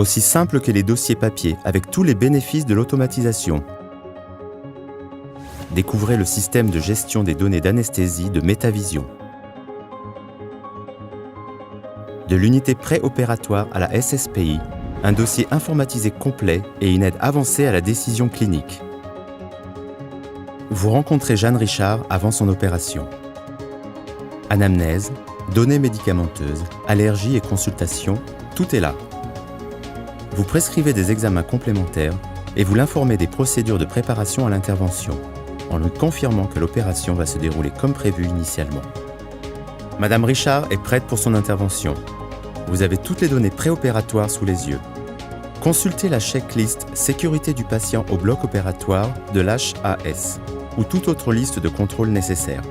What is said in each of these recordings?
aussi simple que les dossiers papier avec tous les bénéfices de l'automatisation. Découvrez le système de gestion des données d'anesthésie de Métavision. De l'unité préopératoire à la SSPI, un dossier informatisé complet et une aide avancée à la décision clinique. Vous rencontrez Jeanne Richard avant son opération. Anamnèse, données médicamenteuses, allergies et consultations, tout est là. Vous prescrivez des examens complémentaires et vous l'informez des procédures de préparation à l'intervention, en lui confirmant que l'opération va se dérouler comme prévu initialement. Madame Richard est prête pour son intervention. Vous avez toutes les données préopératoires sous les yeux. Consultez la checklist sécurité du patient au bloc opératoire de l'HAS ou toute autre liste de contrôles nécessaires.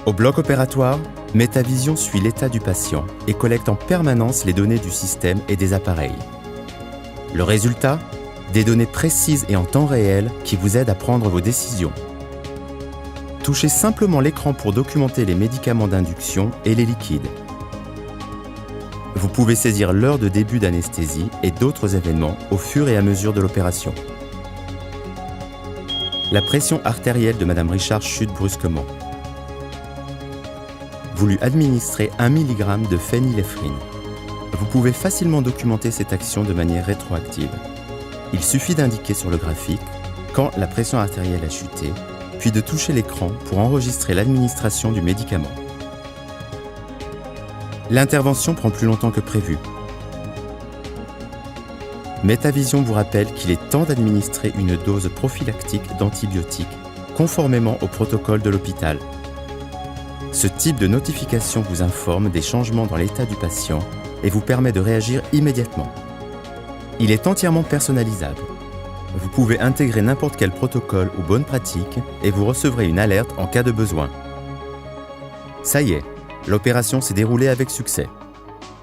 Au bloc opératoire, Métavision suit l'état du patient et collecte en permanence les données du système et des appareils. Le résultat ? Des données précises et en temps réel qui vous aident à prendre vos décisions. Touchez simplement l'écran pour documenter les médicaments d'induction et les liquides. Vous pouvez saisir l'heure de début d'anesthésie et d'autres événements au fur et à mesure de l'opération. La pression artérielle de Madame Richard chute brusquement. Vous lui administrez 1 mg de phényléphrine. Vous pouvez facilement documenter cette action de manière rétroactive. Il suffit d'indiquer sur le graphique quand la pression artérielle a chuté, puis de toucher l'écran pour enregistrer l'administration du médicament. L'intervention prend plus longtemps que prévu. Métavision vous rappelle qu'il est temps d'administrer une dose prophylactique d'antibiotiques, conformément au protocole de l'hôpital. Ce type de notification vous informe des changements dans l'état du patient et vous permet de réagir immédiatement. Il est entièrement personnalisable. Vous pouvez intégrer n'importe quel protocole ou bonne pratique et vous recevrez une alerte en cas de besoin. Ça y est, l'opération s'est déroulée avec succès.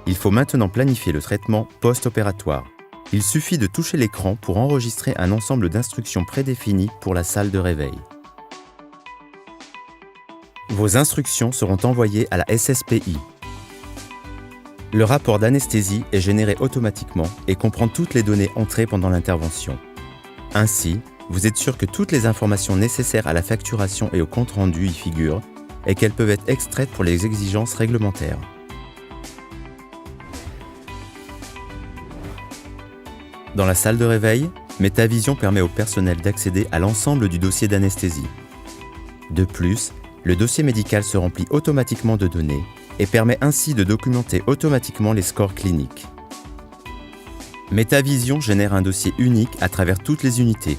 Il faut maintenant planifier le traitement post-opératoire. Il suffit de toucher l'écran pour enregistrer un ensemble d'instructions prédéfinies pour la salle de réveil. Vos instructions seront envoyées à la SSPI. Le rapport d'anesthésie est généré automatiquement et comprend toutes les données entrées pendant l'intervention. Ainsi, vous êtes sûr que toutes les informations nécessaires à la facturation et au compte-rendu y figurent et qu'elles peuvent être extraites pour les exigences réglementaires. Dans la salle de réveil, Métavision permet au personnel d'accéder à l'ensemble du dossier d'anesthésie. De plus, le dossier médical se remplit automatiquement de données et permet ainsi de documenter automatiquement les scores cliniques. Métavision génère un dossier unique à travers toutes les unités.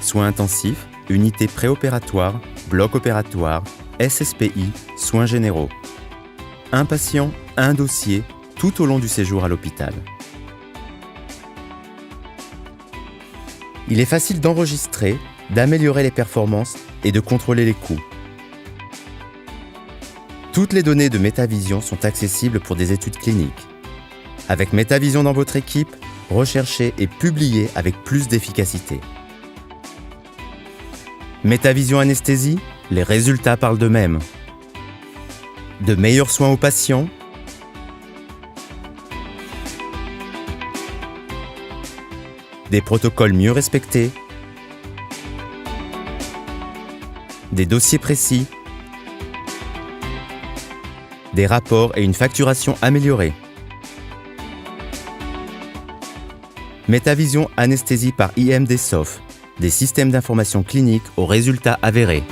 Soins intensifs, unités préopératoires, bloc opératoire, SSPI, soins généraux. Un patient, un dossier, tout au long du séjour à l'hôpital. Il est facile d'enregistrer, d'améliorer les performances et de contrôler les coûts. Toutes les données de Métavision sont accessibles pour des études cliniques. Avec Métavision dans votre équipe, recherchez et publiez avec plus d'efficacité. Métavision Anesthésie, les résultats parlent d'eux-mêmes. De meilleurs soins aux patients, des protocoles mieux respectés, des dossiers précis, des rapports et une facturation améliorée. Métavision Anesthésie par IMD Soft, des systèmes d'information clinique aux résultats avérés.